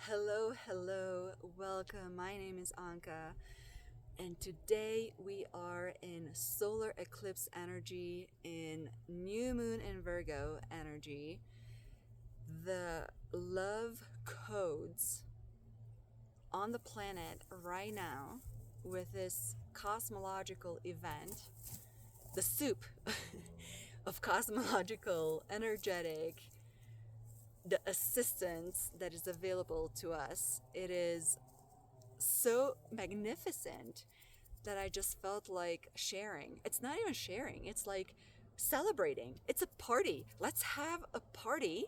Hello, welcome. My name is Anka, and today we are in solar eclipse energy, in new moon in Virgo energy. The love codes on the planet right now with this cosmological event, the soup of cosmological, energetic, the assistance that is available to us. It is so magnificent that I just felt like sharing. It's not even sharing, it's like celebrating. It's a party. Let's have a party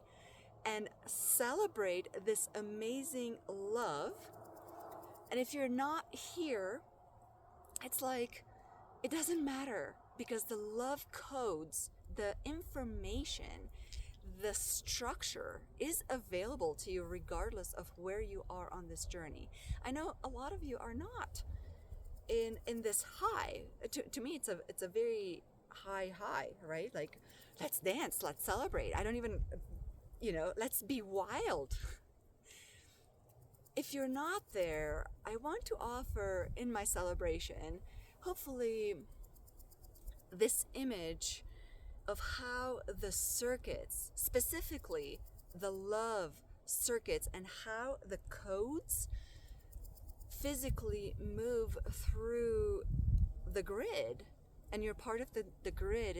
and celebrate this amazing love. And if you're not here, it's like it doesn't matter because the love codes, the information, the structure is available to you regardless of where you are on this journey. I know a lot of you are not in this high. To me, it's a very high, right? Like, let's dance, let's celebrate. I don't even, let's be wild. If you're not there, I want to offer in my celebration, hopefully, this image of how the circuits, specifically the love circuits, and how the codes physically move through the grid. And you're part of the grid.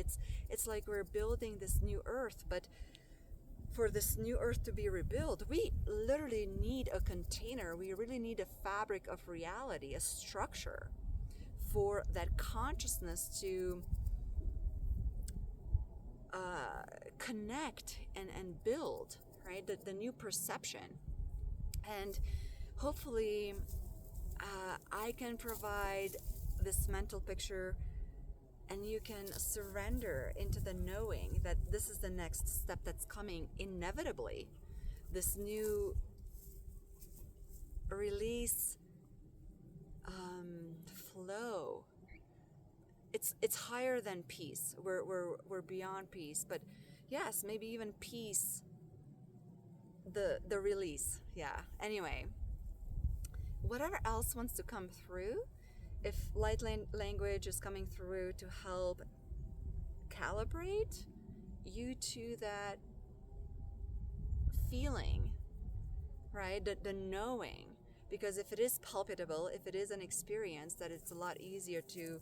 It's like we're building this new earth, but for this new earth to be rebuilt, we literally need a container. We really need a fabric of reality, a structure for that consciousness to connect and build, right? The new perception. And hopefully I can provide this mental picture and you can surrender into the knowing that this is the next step that's coming inevitably. This new release, flow. It's higher than peace. We're beyond peace, but yes, maybe even peace. The release. Yeah. Anyway, whatever else wants to come through, if light language is coming through to help calibrate you to that feeling, right? The knowing. Because if it is palpable, if it is an experience, that it's a lot easier to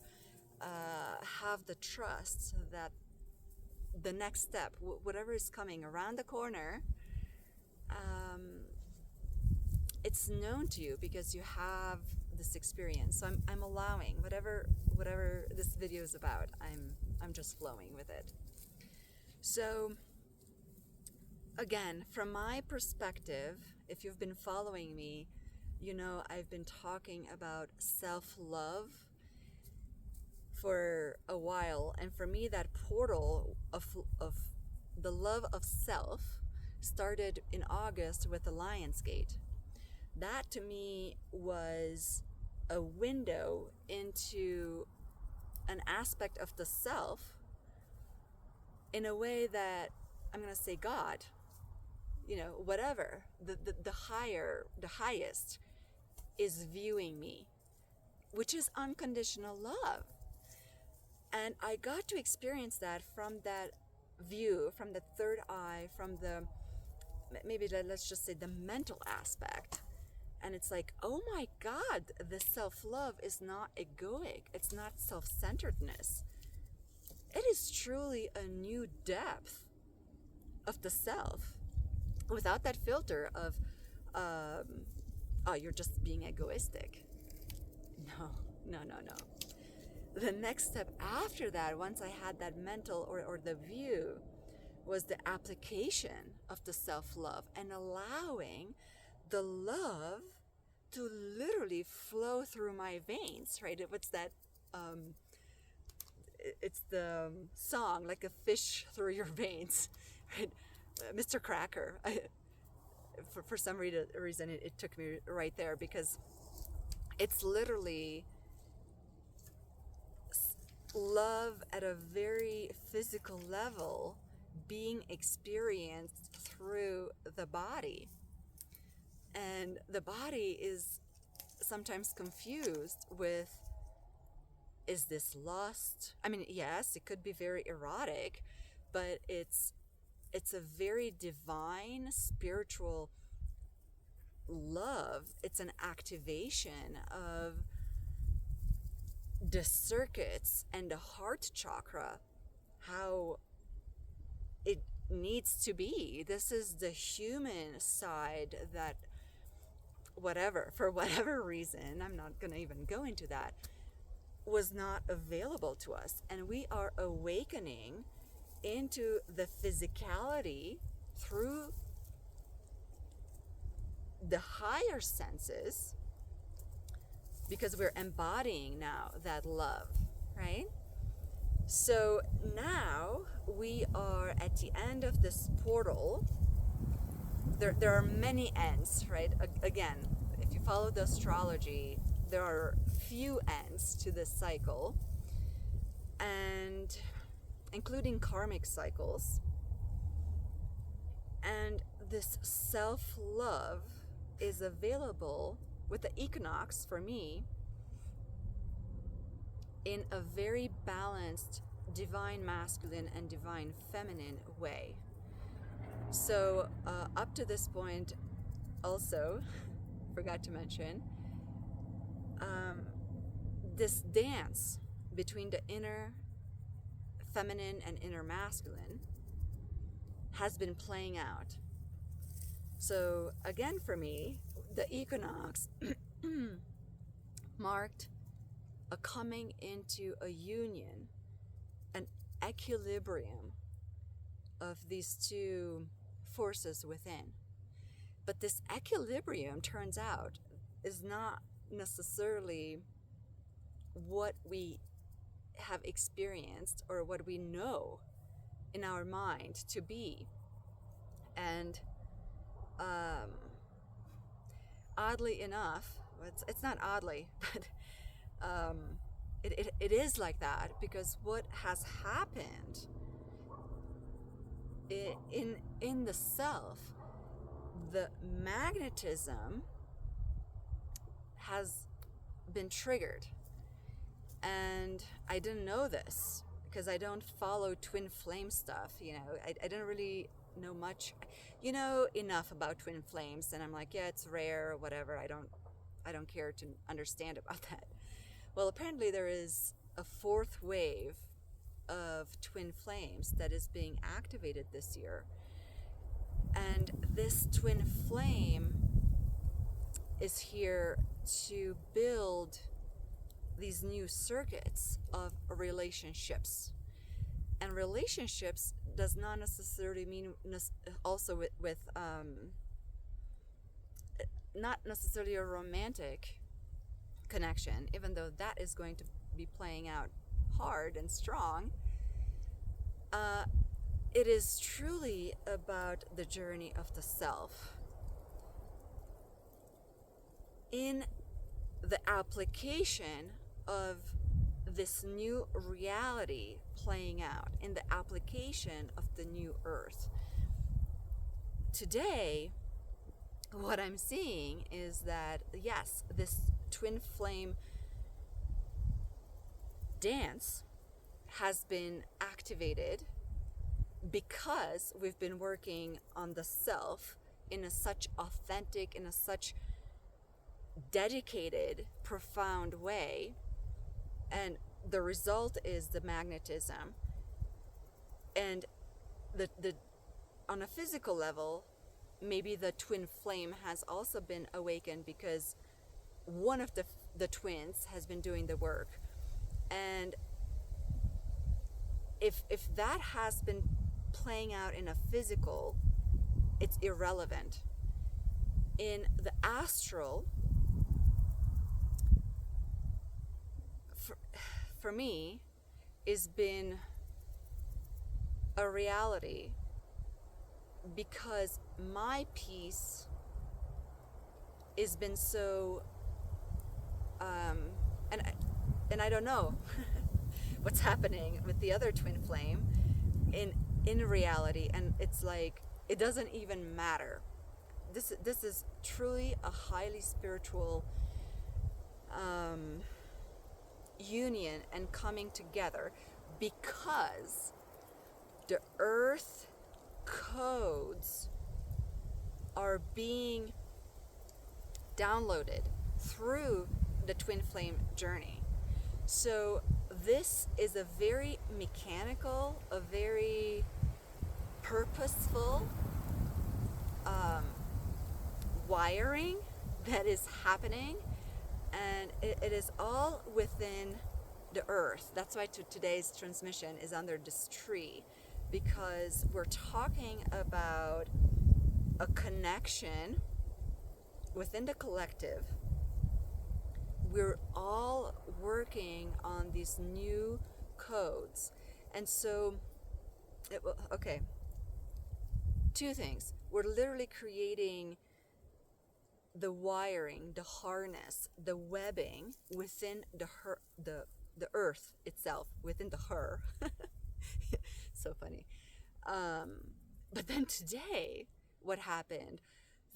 have the trust that the next step, whatever is coming around the corner, it's known to you because you have this experience. So I'm allowing whatever this video is about. I'm just flowing with it. So again, from my perspective, if you've been following me, you know I've been talking about self-love for a while, and for me that portal of the love of self started in August with the Lion's Gate. That to me was a window into an aspect of the self in a way that I'm going to say God, whatever, the highest is viewing me, which is unconditional love. And I got to experience that from that view, from the third eye, from the, maybe let's just say the mental aspect. And it's like, oh my God, the self-love is not egoic. It's not self-centeredness. It is truly a new depth of the self without that filter of, oh, you're just being egoistic. No. The next step after that, once I had that mental or the view, was the application of the self-love and allowing the love to literally flow through my veins, right? What's that? It's the song, like a fish through your veins, right? Mr. Cracker. For some reason, it took me right there because it's literally love at a very physical level being experienced through the body. And the body is sometimes confused with, is this lust? I mean, yes, it could be very erotic, but it's a very divine spiritual love. It's an activation of the circuits and the heart chakra, how it needs to be. This is the human side that, for whatever reason, I'm not going to even go into that, was not available to us. And we are awakening into the physicality through the higher senses, because we're embodying now that love, right? So now we are at the end of this portal. There are many ends, right? Again, if you follow the astrology, there are few ends to this cycle, and including karmic cycles. And this self-love is available with the equinox, for me, in a very balanced divine masculine and divine feminine way. So up to this point, also forgot to mention, this dance between the inner feminine and inner masculine has been playing out. So again, for me, the equinox marked a coming into a union, an equilibrium of these two forces within. But this equilibrium, turns out, is not necessarily what we have experienced or what we know in our mind to be. And oddly enough, it's not oddly, but it is like that, because what has happened in the self, the magnetism has been triggered. And I didn't know this because I don't follow twin flame stuff. I didn't really know much, enough about twin flames. And I'm like, yeah, it's rare, whatever. I don't care to understand about that. Well, apparently there is a fourth wave of twin flames that is being activated this year. And this twin flame is here to build these new circuits of relationships. And relationships does not necessarily mean also with not necessarily a romantic connection, even though that is going to be playing out hard and strong. It is truly about the journey of the self in the application of this new reality playing out, in the application of the new earth. Today, what I'm seeing is that, yes, this twin flame dance has been activated because we've been working on the self in a such authentic, in a such dedicated, profound way. And the result is the magnetism. And the on a physical level, maybe the twin flame has also been awakened because one of the twins has been doing the work. And if that has been playing out in a physical, it's irrelevant. In the astral, for me, has been a reality because my piece has been so and I don't know what's happening with the other twin flame in reality, and it's like it doesn't even matter. this is truly a highly spiritual union and coming together, because the earth codes are being downloaded through the twin flame journey. So this is a very mechanical, a very purposeful wiring that is happening, and it is all within the earth. That's why today's transmission is under this tree, because we're talking about a connection within the collective. We're all working on these new codes. And so, okay, two things. We're literally creating the wiring, the harness, the webbing within the earth itself, within the her. So funny. But then today, what happened?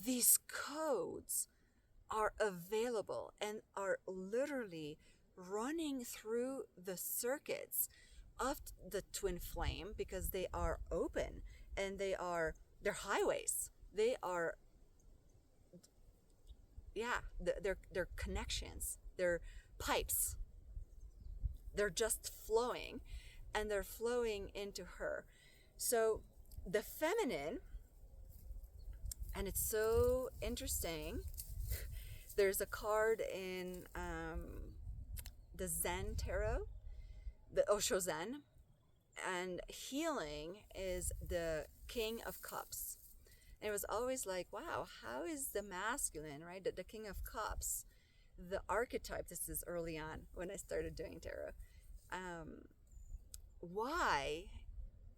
These codes are available and are literally running through the circuits of the twin flame, because they are open and they're highways. They are, yeah, they're connections, they're pipes. They're just flowing, and they're flowing into her. So the feminine, and it's so interesting, there's a card in the Zen Tarot, the Osho Zen, and healing is the King of Cups. And it was always like, wow, how is the masculine, right? The King of Cups, the archetype, this is early on when I started doing tarot. Why,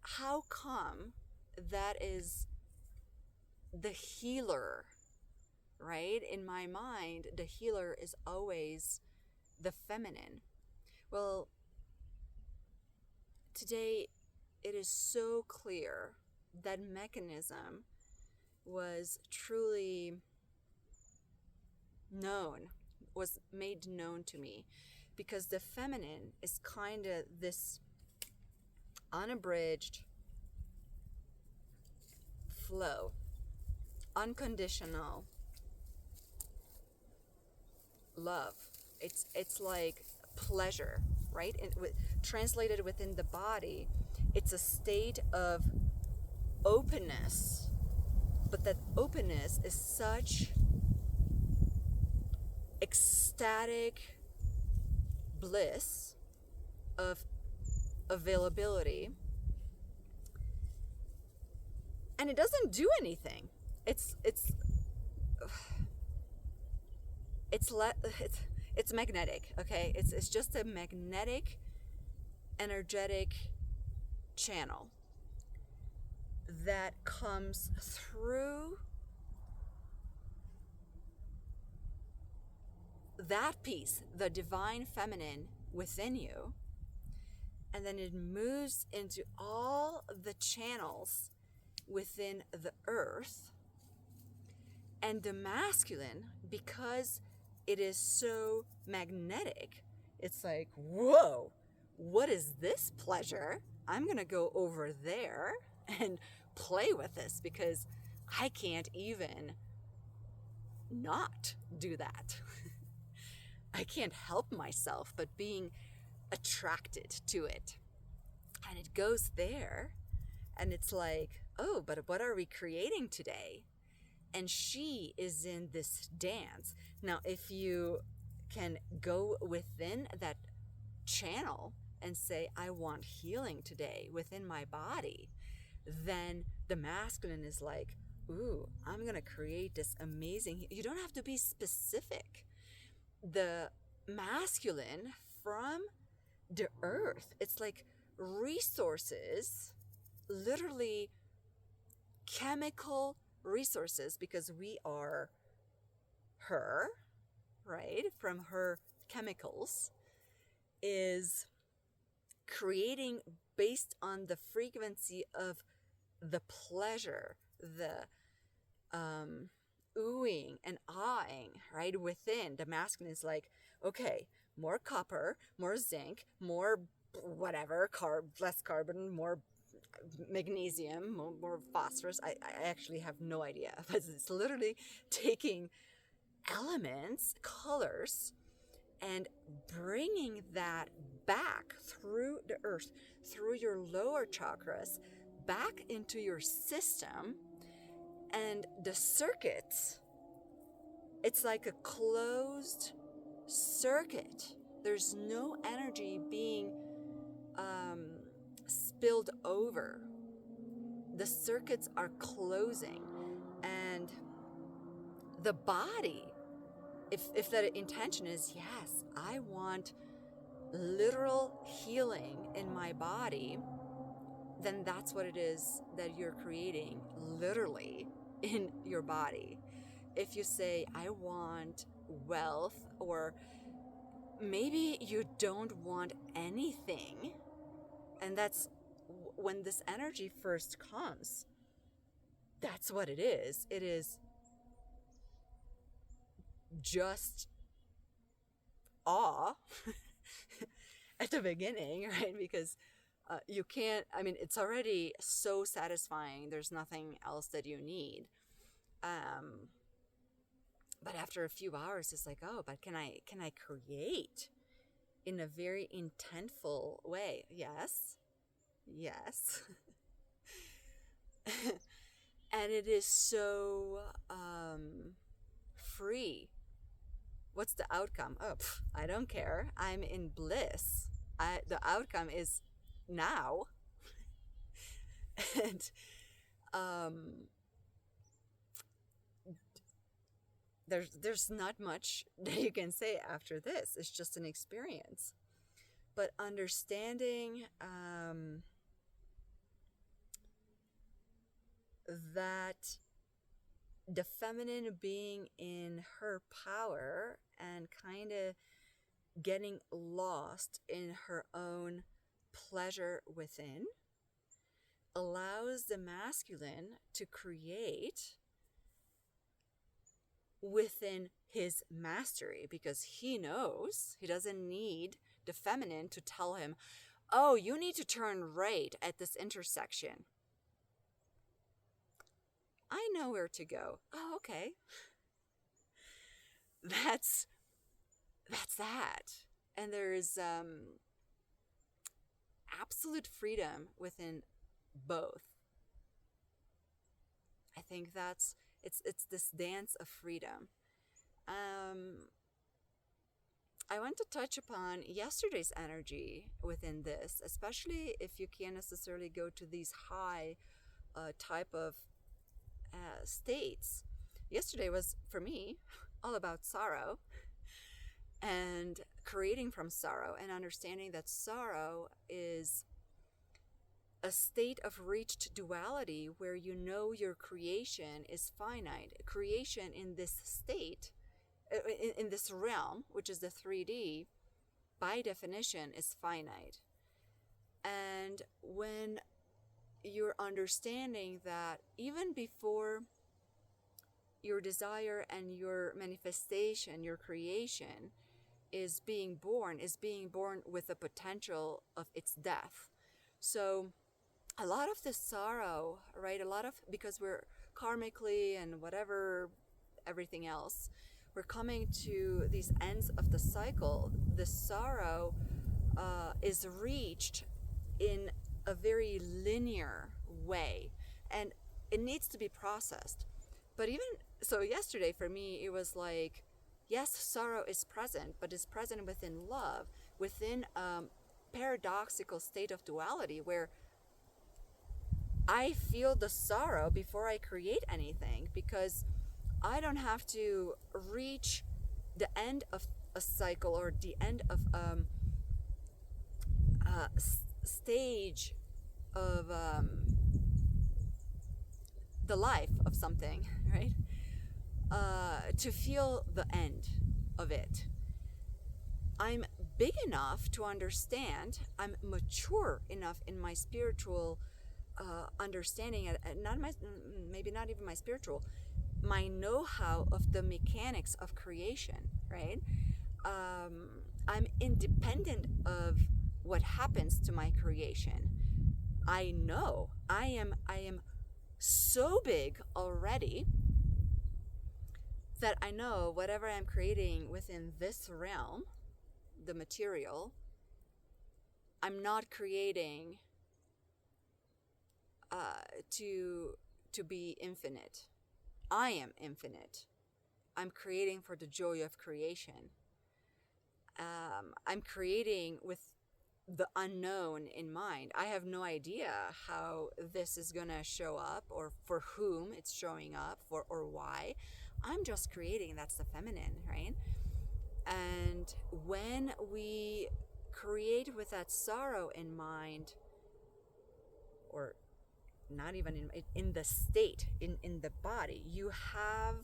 how come that is the healer, right? In my mind, the healer is always the feminine. Well, today it is so clear that mechanism was truly known, was made known to me, because the feminine is kind of this unabridged flow, unconditional love. It's like pleasure, right? And translated within the body, it's a state of openness, but that openness is such ecstatic bliss of availability, and it doesn't do anything. It's magnetic, okay? It's just a magnetic, energetic channel that comes through that piece, the divine feminine within you, and then it moves into all the channels within the earth. And the masculine, because it is so magnetic, it's like, whoa, what is this pleasure? I'm gonna go over there and play with this, because I can't even not do that. I can't help myself but being attracted to it. And it goes there, and it's like, oh, but what are we creating today? And she is in this dance. Now, if you can go within that channel and say, I want healing today within my body, then the masculine is like, ooh, I'm going to create this amazing. You don't have to be specific. The masculine from the earth, it's like resources, literally chemical resources, because we are her, right? From her chemicals, is creating based on the frequency of the pleasure, the oohing and awing, right? Within the masculine is like, okay, more copper, more zinc, more whatever, less carbon, more magnesium, more phosphorus. I actually have no idea, but it's literally taking elements, colors, and bringing that back through the earth, through your lower chakras, back into your system. And the circuits, it's like a closed circuit. There's no energy being spilled over. The circuits are closing, and the body, if that intention is, yes, I want literal healing in my body, then that's what it is that you're creating literally in your body. If you say, I want wealth, or maybe you don't want anything, and that's when this energy first comes, that's what it is. It is just awe at the beginning, right? Because you can't, I mean, it's already so satisfying. There's nothing else that you need. But after a few hours, it's like, oh, but can I create in a very intentful way? Yes. Yes. And it is so free. What's the outcome? Oh, I don't care. I'm in bliss. The outcome is now. And there's not much that you can say after this. It's just an experience. But understanding that the feminine being in her power and kind of getting lost in her own pleasure within allows the masculine to create within his mastery, because he knows he doesn't need the feminine to tell him, oh, you need to turn right at this intersection. I know where to go. Oh, okay. That's that. And there's absolute freedom within both. I think it's this dance of freedom. I want to touch upon yesterday's energy within this, especially if you can't necessarily go to these high type of states. Yesterday was, for me, all about sorrow and creating from sorrow and understanding that sorrow is a state of reached duality where you know your creation is finite. Creation in this state, in this realm, which is the 3D, by definition is finite. And when you're understanding that even before your desire and your manifestation, your creation is being born with the potential of its death. So a lot of the sorrow, right? Because we're karmically and whatever, everything else, we're coming to these ends of the cycle. The sorrow is reached in a very linear way, and it needs to be processed. But even so, yesterday for me, it was like, yes, sorrow is present, but it's present within love, within a paradoxical state of duality where I feel the sorrow before I create anything, because I don't have to reach the end of a cycle or the end of stage of the life of something, right? To feel the end of it. I'm big enough to understand, I'm mature enough in my spiritual understanding, maybe not even my spiritual, my know-how of the mechanics of creation, right? I'm independent of what happens to my creation. I know I am so big already that I know whatever I'm creating within this realm, the material, I'm not creating to be infinite. I am infinite. I'm creating for the joy of creation. I'm creating with the unknown in mind. I have no idea how this is gonna show up, or for whom it's showing up, for or why. I'm just creating. That's the feminine, right? And when we create with that sorrow in mind, or not even in the state, in the body, you have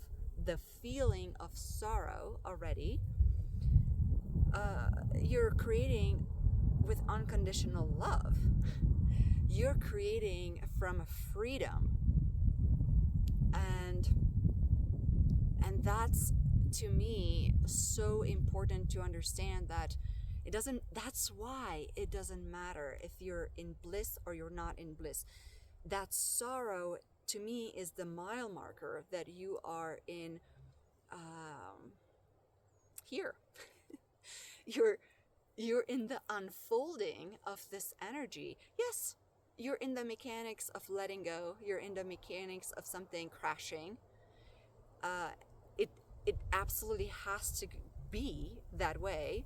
the feeling of sorrow already. You're creating with unconditional love. You're creating from freedom, and that's, to me, so important to understand that it doesn't. That's why it doesn't matter if you're in bliss or you're not in bliss. That sorrow, to me, is the mile marker that you are in here. You're in the unfolding of this energy. Yes, you're in the mechanics of letting go. You're in the mechanics of something crashing. It absolutely has to be that way,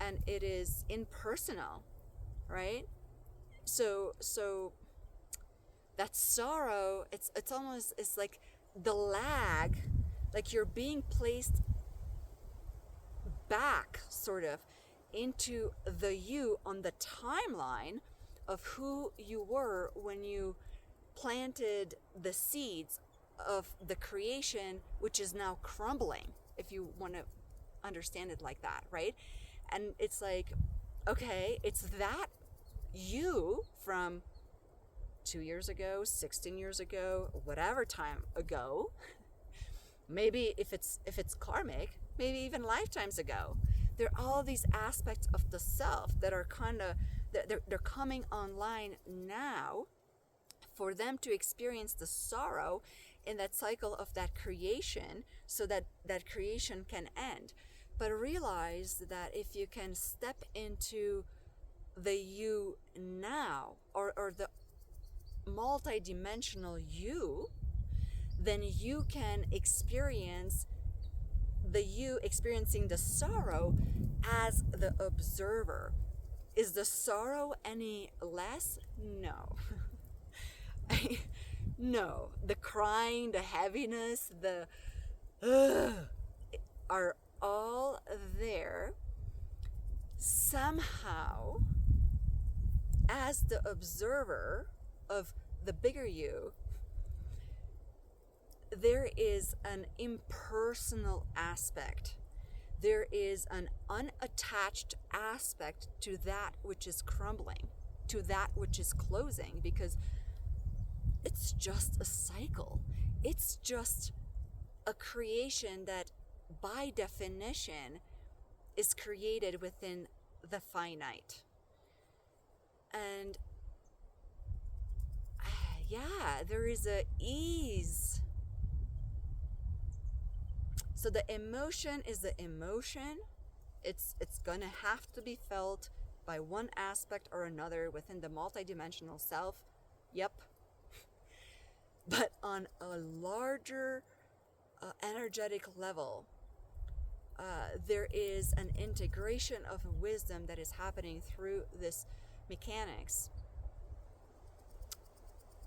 and it is impersonal, right? So that sorrow, it's almost, it's like the lag, like you're being placed back sort of into the you on the timeline of who you were when you planted the seeds of the creation, which is now crumbling, if you want to understand it like that, right? And it's like, okay, it's that you from 2 years ago, 16 years ago, whatever time ago, maybe if it's karmic, maybe even lifetimes ago. There are all these aspects of the self that are kind of, they're coming online now for them to experience the sorrow in that cycle of that creation, so that that creation can end. But realize that if you can step into the you now, or the multidimensional you, then you can experience the you experiencing the sorrow as the observer. Is the sorrow any less? No. No. The crying, the heaviness, the are all there somehow as the observer of the bigger you. There is an impersonal aspect. There is an unattached aspect to that which is crumbling, to that which is closing, because it's just a cycle. It's just a creation that, by definition, is created within the finite. And yeah, there is a ease. So the emotion is the emotion. It's gonna have to be felt by one aspect or another within the multidimensional self. Yep. But on a larger energetic level, there is an integration of wisdom that is happening through this mechanics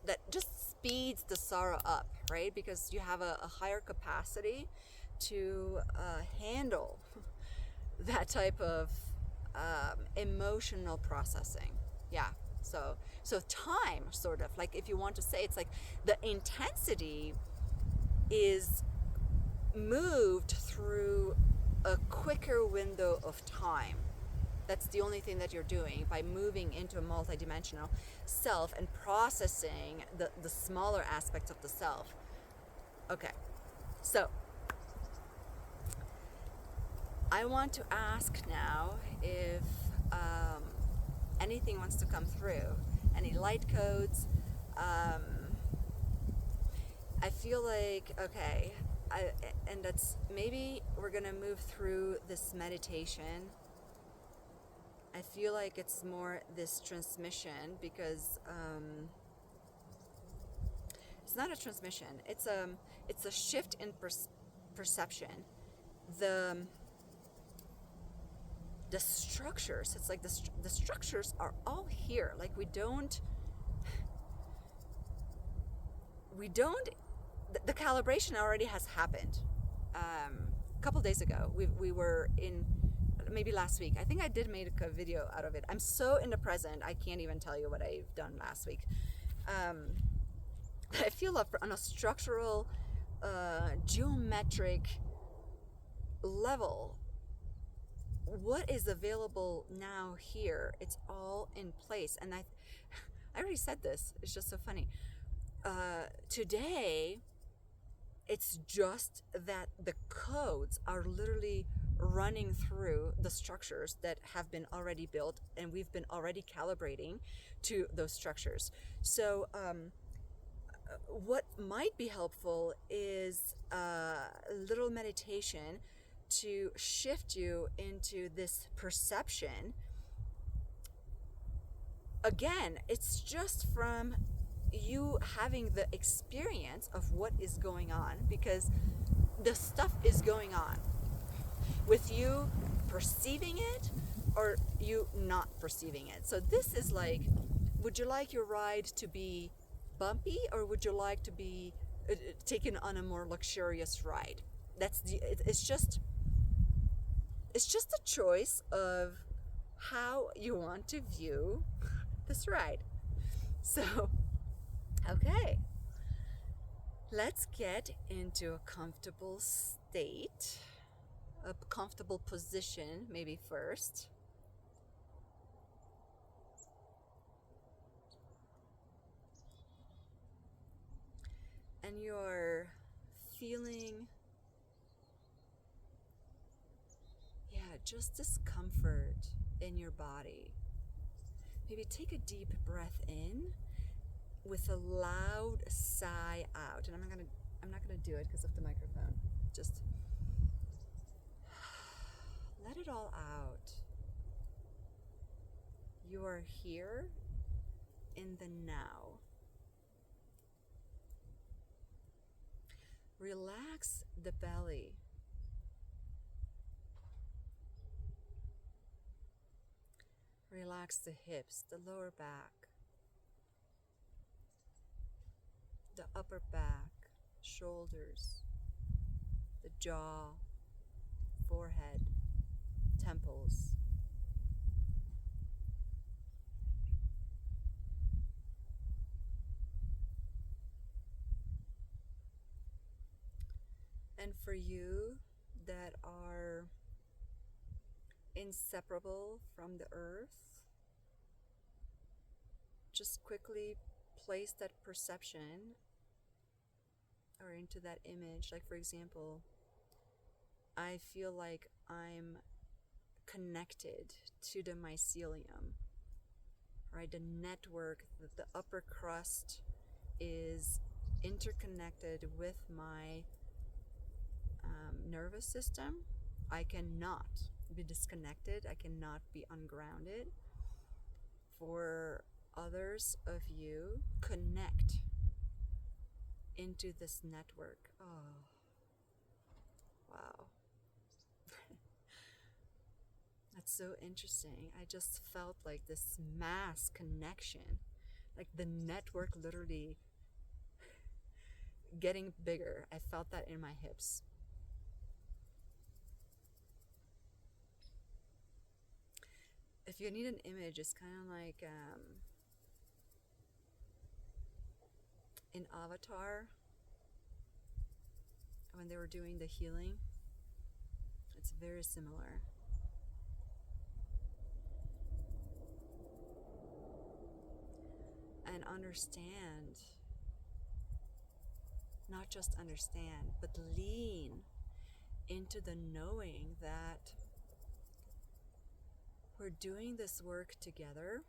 that just speeds the sorrow up, right? Because you have a higher capacity to handle that type of emotional processing. Yeah. So time, sort of, like, if you want to say, it's like the intensity is moved through a quicker window of time. That's the only thing that you're doing by moving into a multidimensional self and processing the smaller aspects of the self. Okay. So I want to ask now if anything wants to come through, any light codes. I feel like, okay, and that's, maybe we're gonna move through this meditation. I feel like it's more this transmission because it's not a transmission. It's a shift in perception. The structures. It's like the structures are all here. Like we don't. The calibration already has happened. A couple days ago, we were in, maybe last week. I think I did make a video out of it. I'm so in the present, I can't even tell you what I've done last week. I feel on a structural, geometric level, what is available now here, it's all in place. And I already said this, it's just so funny. Today, it's just that the codes are literally running through the structures that have been already built, and we've been already calibrating to those structures. So what might be helpful is a little meditation to shift you into this perception. Again, it's just from you having the experience of what is going on, because the stuff is going on with you perceiving it or you not perceiving it. So this is like, would you like your ride to be bumpy, or would you like to be taken on a more luxurious ride? It's just a choice of how you want to view this ride. So okay, let's get into a comfortable state, a comfortable position maybe first. And you're feeling, just discomfort in your body. Maybe take a deep breath in with a loud sigh out. And I'm not gonna do it because of the microphone. Just let it all out. You are here in the now. Relax the belly. Relax the hips, the lower back, the upper back, shoulders, the jaw, forehead, temples. And for you that are inseparable from the earth, just quickly place that perception or into that image. Like, for example, I feel like I'm connected to the mycelium, right? The network, the upper crust is interconnected with my nervous system. I cannot be disconnected. I cannot be ungrounded. For others of you, connect into this network. Oh, wow. That's so interesting. I just felt like this mass connection, like the network literally getting bigger. I felt that in my hips. If you need an image, it's kind of like in Avatar, when they were doing the healing. It's very similar. And understand not just understand, but lean into the knowing that we're doing this work together.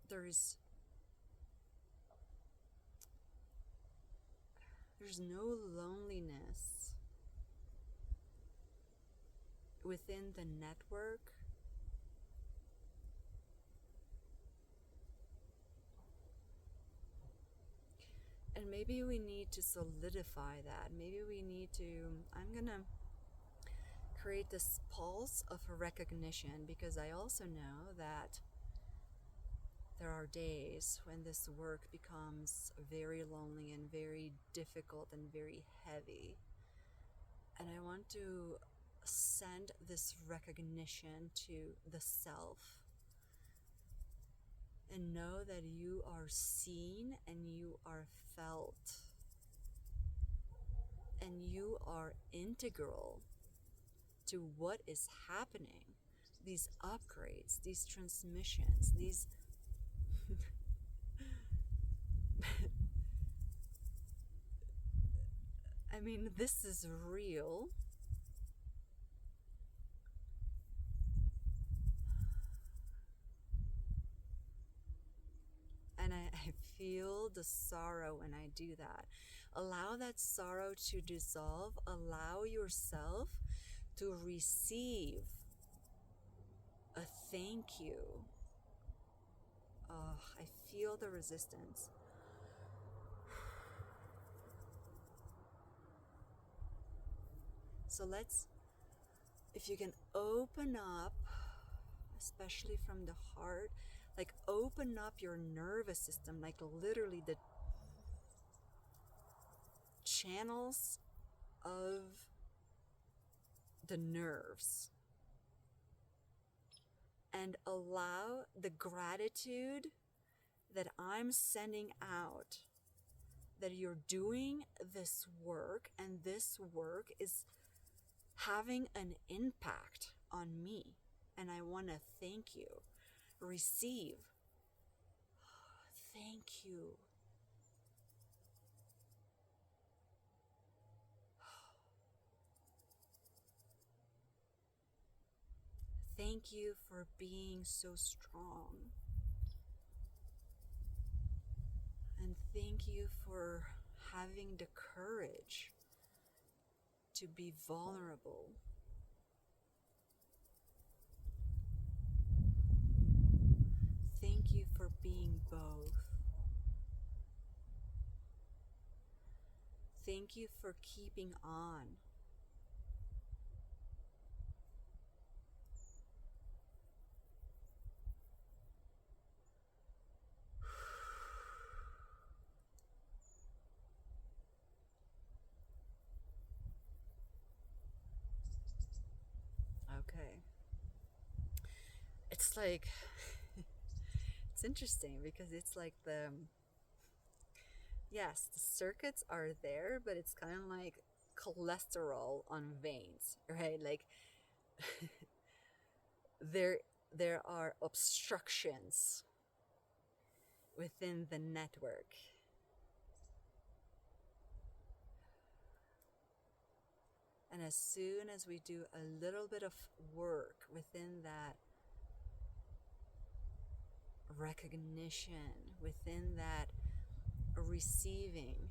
There's no loneliness within the network. And maybe we need to solidify that. Maybe we need to, I'm gonna create this pulse of recognition, because I also know that there are days when this work becomes very lonely and very difficult and very heavy. And I want to send this recognition to the self and know that you are seen and you are felt and you are integral to what is happening. These upgrades, these transmissions, these I mean, this is real. And I feel the sorrow when I do that. Allow that sorrow to dissolve. Allow yourself to receive a thank you. Oh, I feel the resistance. So let's, if you can open up, especially from the heart, like open up your nervous system, like literally the channels of the nerves, and allow the gratitude that I'm sending out, that you're doing this work and this work is having an impact on me, and I want to thank you. Receive. Thank you. Thank you for being so strong. And thank you for having the courage to be vulnerable. Thank you for being both. Thank you for keeping on. Okay. It's like, it's interesting because it's like yes, the circuits are there, but it's kind of like cholesterol on veins, right? Like there are obstructions within the network. And as soon as we do a little bit of work within that recognition, within that receiving,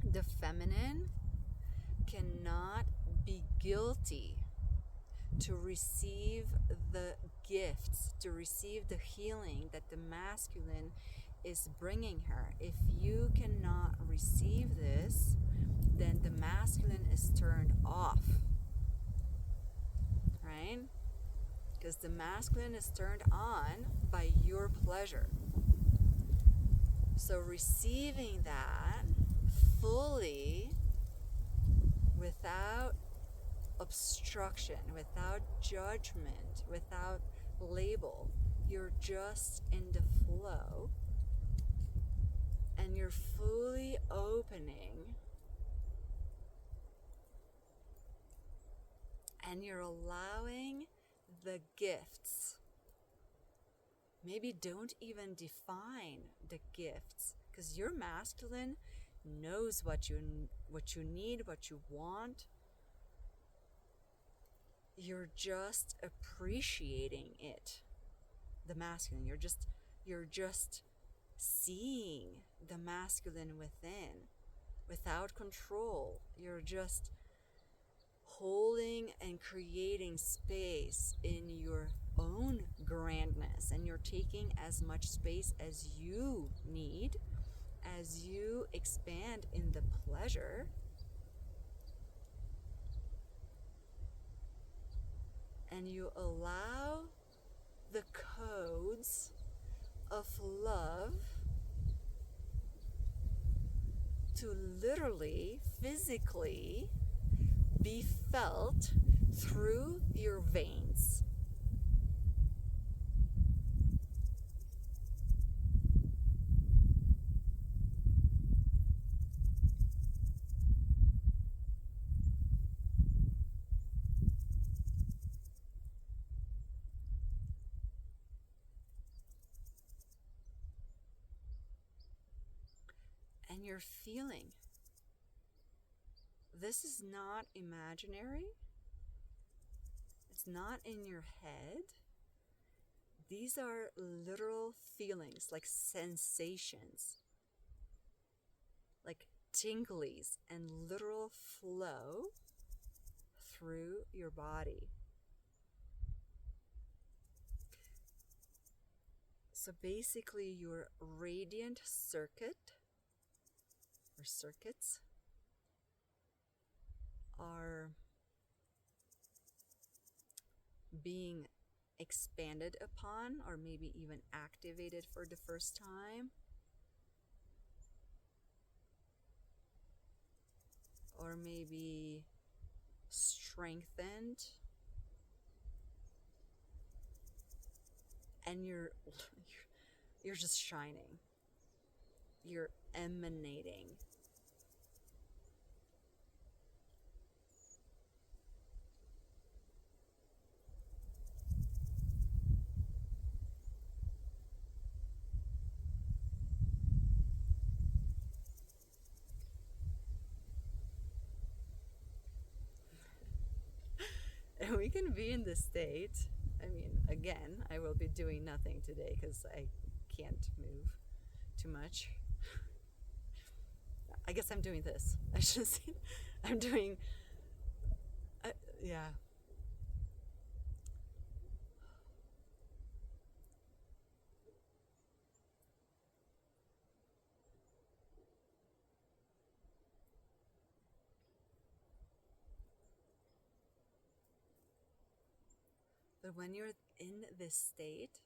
the feminine cannot be guilty to receive the gifts, to receive the healing that the masculine is bringing her. If you cannot receive this, then the masculine is turned off, right? Because the masculine is turned on by your pleasure. So receiving that fully, without obstruction, without judgment, without label, you're just in the flow, and you're fully opening, and you're allowing the gifts. Maybe don't even define the gifts. Because your masculine knows what you need, what you want. You're just appreciating it. The masculine, you're just seeing the masculine within without control. You're just holding and creating space in your own grandness, and you're taking as much space as you need as you expand in the pleasure. And you allow the codes of love to literally, physically be felt through your veins. And you're feeling. This is not imaginary. It's not in your head. These are literal feelings, like sensations, like tinglies, and literal flow through your body. So basically, your radiant circuit or circuits are being expanded upon, or maybe even activated for the first time, or maybe strengthened, and you're just shining. You're emanating. And we can be in this state. I mean, again, I will be doing nothing today because I can't move too much. I guess I'm doing this. I should say, I'm doing, yeah. But when you're in this state,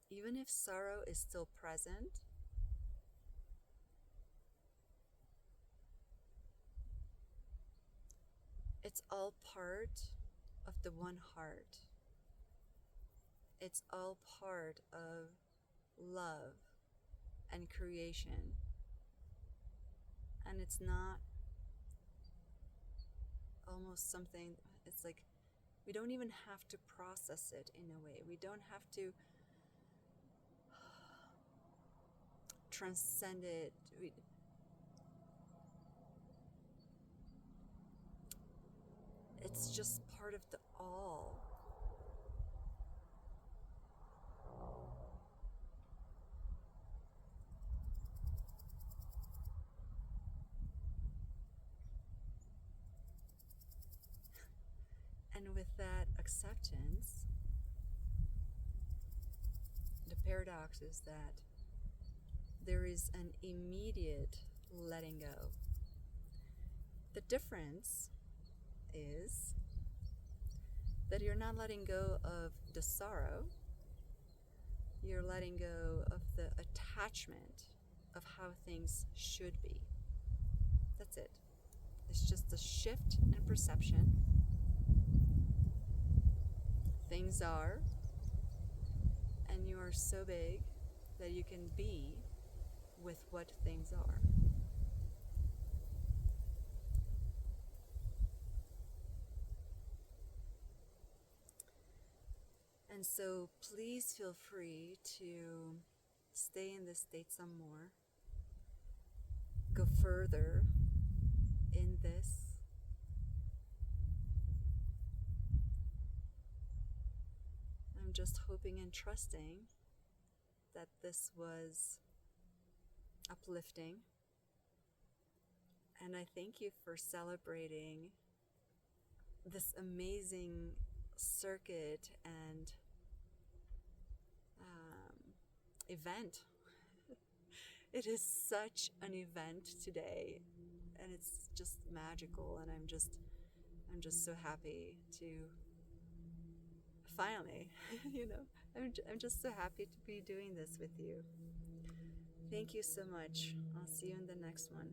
even if sorrow is still present, it's all part of the one heart. It's all part of love and creation. And it's not almost something, it's like we don't even have to process it in a way. We don't have to transcend it. It's just part of the all. And with that acceptance, the paradox is that there is an immediate letting go. The difference is that you're not letting go of the sorrow, you're letting go of the attachment of how things should be. That's it. It's just a shift in perception. Things are, and you are so big that you can be with what things are. And so please feel free to stay in this state some more, go further in this. I'm just hoping and trusting that this was uplifting. And I thank you for celebrating this amazing circuit and event. It is such an event today, and it's just magical. And I'm just so happy to finally, I'm just so happy to be doing this with you. Thank you so much. I'll see you in the next one.